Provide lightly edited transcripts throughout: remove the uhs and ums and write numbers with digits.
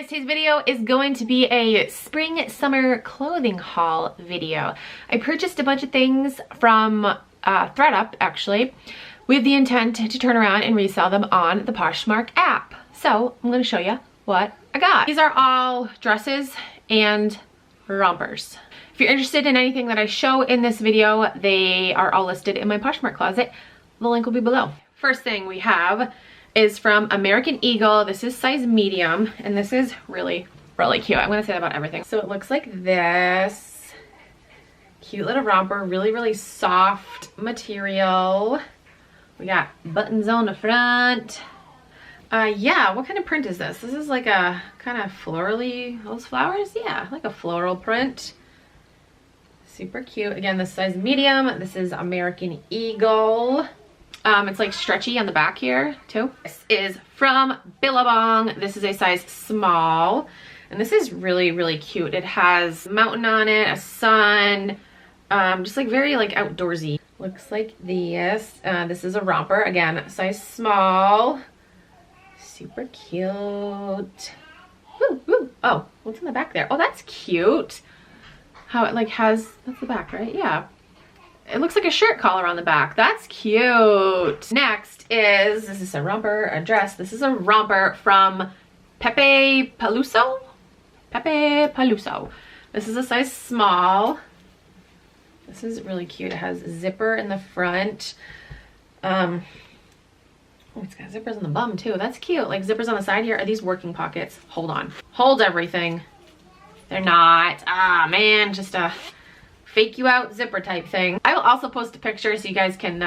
guys, today's video is going to be a spring summer clothing haul video. I purchased a bunch of things from ThredUp actually with the intent to turn around and resell them on the Poshmark app. So I'm going to show you what I got. These are all dresses and rompers. If you're interested in anything that I show in this video, they are all listed in my Poshmark closet. The link will be below. First thing we have is from American Eagle. This is size medium, and this is really, really cute. I'm gonna say that about everything. So it looks like this. Cute little romper, really, really soft material. We got buttons on the front. Yeah, what kind of print is this? This is like a kind of florally, those flowers? Yeah, like a floral print. Super cute. Again, this size medium. This is American Eagle. It's like stretchy on the back here too. This is from Billabong. This is a size small, and this is really, really cute. It has a mountain on it, a sun, just like very like outdoorsy. Looks like this. This is a romper, again, size small. Super cute. Woo, woo. Oh, what's in the back there? Oh, that's cute. How it like has, that's the back, right? Yeah. It looks like a shirt collar on the back. That's cute. Next is, this is a romper, a dress. This is a romper from Pepe Paluso. Pepe Paluso. This is a size small. This is really cute. It has zipper in the front. Oh, it's got zippers on the bum too. That's cute. Like zippers on the side here. Are these working pockets? Hold on. Hold everything. They're not. Ah, man, just a fake you out zipper type thing. I will also post a picture so you guys can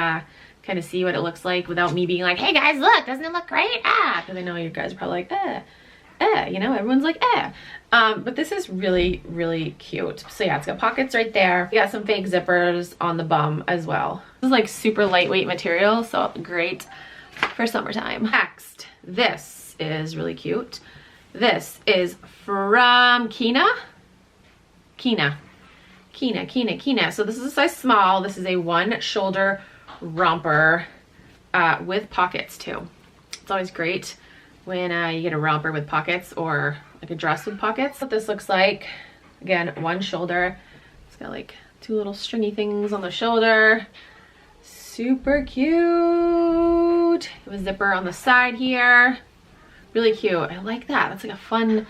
kind of see what it looks like without me being like, hey guys, look, doesn't it look great? Ah, because I know you guys are probably like, you know, everyone's like, but this is really, really cute. So yeah, it's got pockets right there. We got some fake zippers on the bum as well. This is like super lightweight material, so great for summertime. Next, this is really cute. This is from Kina. So this is a size small. This is a one shoulder romper with pockets too. It's always great when you get a romper with pockets or like a dress with pockets. What this looks like, again, one shoulder. It's got like two little stringy things on the shoulder. Super cute. With a zipper on the side here. Really cute. I like that. That's like a fun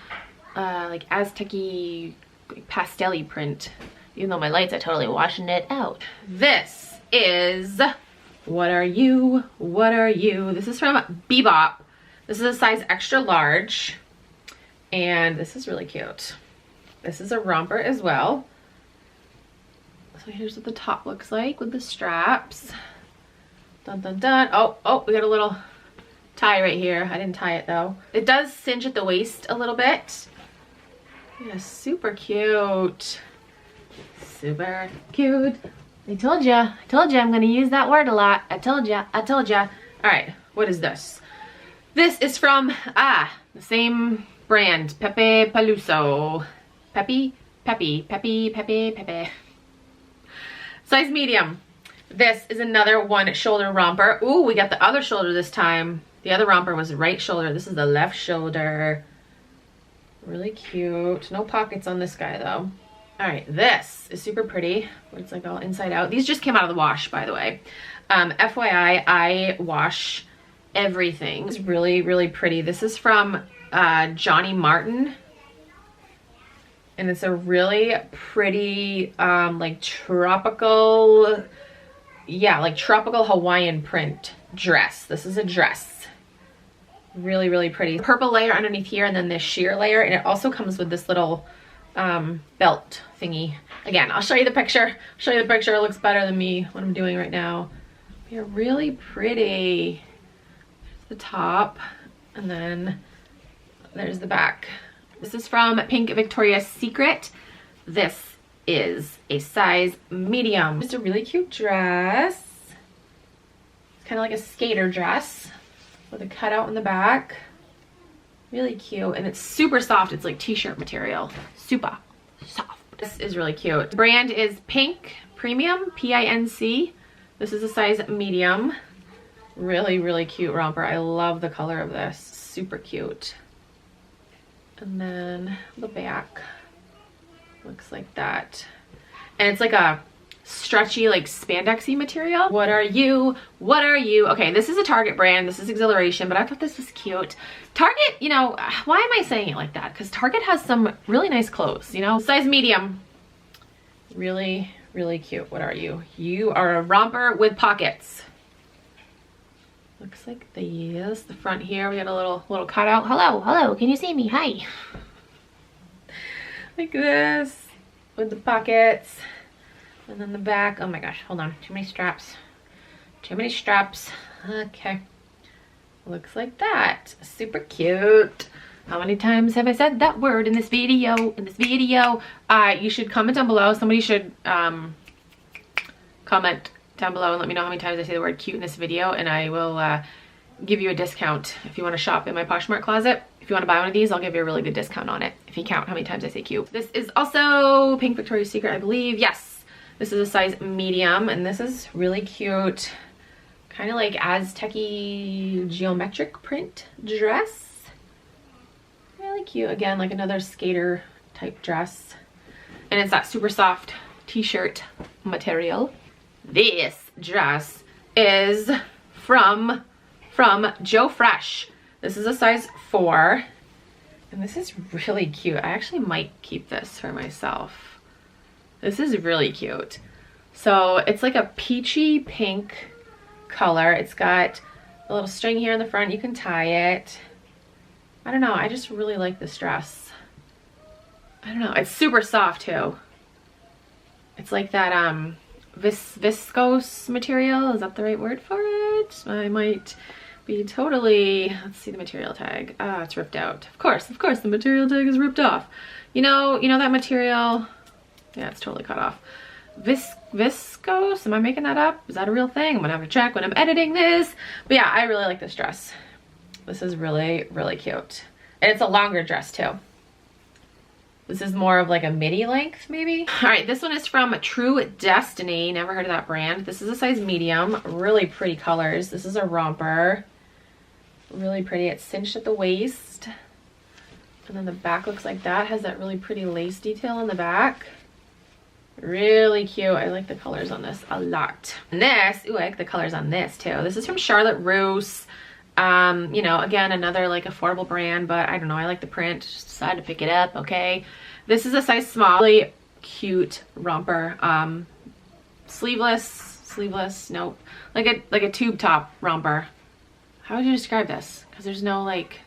like Aztec-y pastel-y print. Even though my lights are totally washing it out. This is, what are you? This is from Bebop. This is a size extra large. And this is really cute. This is a romper as well. So here's what the top looks like with the straps. Dun dun dun. Oh, we got a little tie right here. I didn't tie it though. It does cinch at the waist a little bit. Yeah, super cute. Super cute. I told you I'm gonna use that word a lot. I told you. All right, what is this? This is from, the same brand, Pepe Paluso. Pepe. Size medium. This is another one shoulder romper. Ooh, we got the other shoulder this time. The other romper was right shoulder. This is the left shoulder. Really cute. No pockets on this guy though. All right, this is super pretty. It's like all inside out. These just came out of the wash, by the way. FYI, I wash everything. It's really, really pretty. This is from Johnny Martin. And it's a really pretty, like tropical, yeah, like tropical Hawaiian print dress. This is a dress. Really, really pretty. Purple layer underneath here, and then this sheer layer. And it also comes with this little belt thingy. Again, I'll show you the picture. It looks better than me, what I'm doing right now. They're really pretty. There's the top, and then there's the back. This is from Pink Victoria's Secret. This is a size medium. Just a really cute dress. It's kind of like a skater dress with a cutout in the back. Really cute, and it's super soft. It's like t-shirt material. Super soft. This is really cute. The brand is Pink Premium, P-I-N-C. This is a size medium. Really, really cute romper. I love the color of this. Super cute. And then the back looks like that. And it's like a stretchy, like spandexy material. What are you? What are you? Okay, this is a Target brand. This is Exhilaration, but I thought this was cute. Target, you know, why am I saying it like that? Because Target has some really nice clothes, you know? Size medium. Really, really cute. What are you? You are a romper with pockets. Looks like these. The front here, we got a little cutout. Hello, hello, can you see me? Hi. Like this with the pockets. And then the back, oh my gosh, hold on, too many straps. Too many straps. Okay. Looks like that. Super cute. How many times have I said that word in this video? You should comment down below. Somebody should comment down below and let me know how many times I say the word cute in this video, and I will give you a discount if you want to shop in my Poshmark closet. If you want to buy one of these, I'll give you a really good discount on it if you count how many times I say cute. This is also Pink Victoria's Secret, I believe. Yes. This is a size medium, and this is really cute. Kind of like Aztec-y geometric print dress. Really cute. Again, like another skater type dress. And it's that super soft t-shirt material. This dress is from Joe Fresh. This is a size 4. And this is really cute. I actually might keep this for myself. This is really cute. So it's like a peachy pink color. It's got a little string here in the front. You can tie it. I don't know. I just really like this dress. I don't know. It's super soft too. It's like that viscose material. Is that the right word for it? I might be totally, let's see the material tag. Ah, it's ripped out. Of course, the material tag is ripped off. You know that material. Yeah, it's totally cut off. Viscose? Am I making that up? Is that a real thing? I'm gonna have to check when I'm editing this. But yeah, I really like this dress. This is really, really cute. And it's a longer dress too. This is more of like a midi length maybe. All right, this one is from True Destiny. Never heard of that brand. This is a size medium. Really pretty colors. This is a romper. Really pretty. It's cinched at the waist. And then the back looks like that. Has that really pretty lace detail on the back. Really cute. I like the colors on this a lot. And this, ooh, I like the colors on this too. This is from Charlotte Russe. You know, again, another like affordable brand, but I don't know. I like the print. Just decided to pick it up. Okay. This is a size small. Really cute romper. Sleeveless. Nope. Like a tube top romper. How would you describe this? Because there's no like,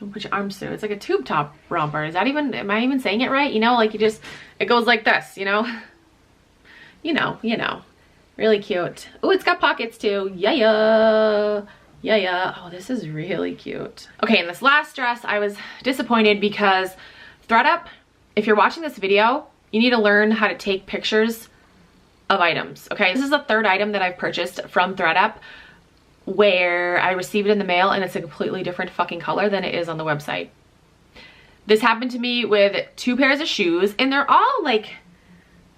don't put your arms through. It's like a tube top romper. Is that even, am I even saying it right? You know, like you just, it goes like this, you know? You know. Really cute. Oh, it's got pockets too. Yeah. Oh, this is really cute. Okay, and this last dress, I was disappointed because ThredUp, if you're watching this video, you need to learn how to take pictures of items, okay? This is the 3rd item that I've purchased from ThredUp where I received it in the mail and it's a completely different fucking color than it is on the website. This happened to me with 2 pairs of shoes, and they're all like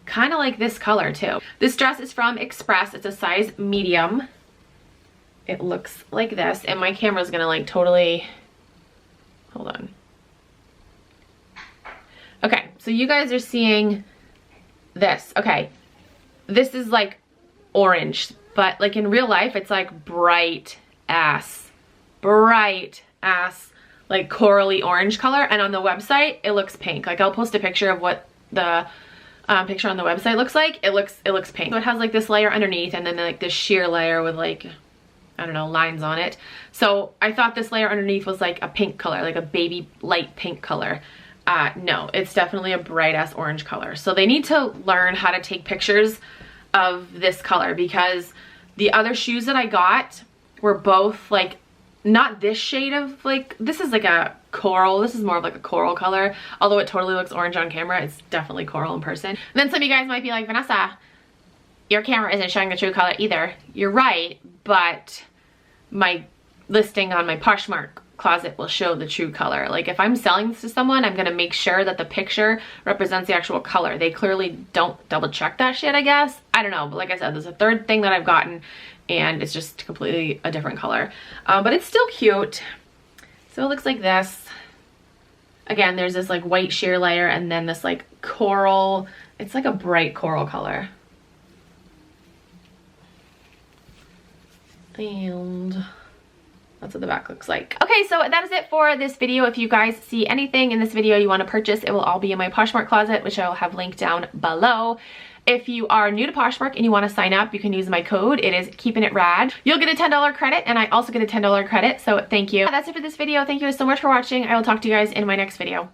kind of like this color too. This dress is from Express. It's a size medium. It looks like this, and my camera's gonna like totally, hold on. Okay, so you guys are seeing this. Okay, this is like orange, but like in real life, it's like bright ass, like corally orange color. And on the website, it looks pink. Like I'll post a picture of what the picture on the website looks like. It looks pink. So it has like this layer underneath and then like this sheer layer with like, I don't know, lines on it. So I thought this layer underneath was like a pink color, like a baby light pink color. No, it's definitely a bright ass orange color. So they need to learn how to take pictures of this color, because the other shoes that I got were both like, not this shade of like, this is like a coral. This is more of like a coral color. Although it totally looks orange on camera, it's definitely coral in person. And then some of you guys might be like, Vanessa, your camera isn't showing the true color either. You're right, but my listing on my Poshmark closet will show the true color. Like if I'm selling this to someone, I'm gonna make sure that the picture represents the actual color. They clearly don't double check that shit, I guess. I don't know, but like I said, there's a 3rd thing that I've gotten and it's just completely a different color. But it's still cute. So it looks like this. Again, there's this like white sheer layer and then this like coral, it's like a bright coral color. And that's what the back looks like. Okay, so that is it for this video. If you guys see anything in this video you want to purchase, it will all be in my Poshmark closet, which I will have linked down below. If you are new to Poshmark and you want to sign up, you can use my code. It is KeepinItRad. You'll get a $10 credit, and I also get a $10 credit, so thank you. That's it for this video. Thank you so much for watching. I will talk to you guys in my next video.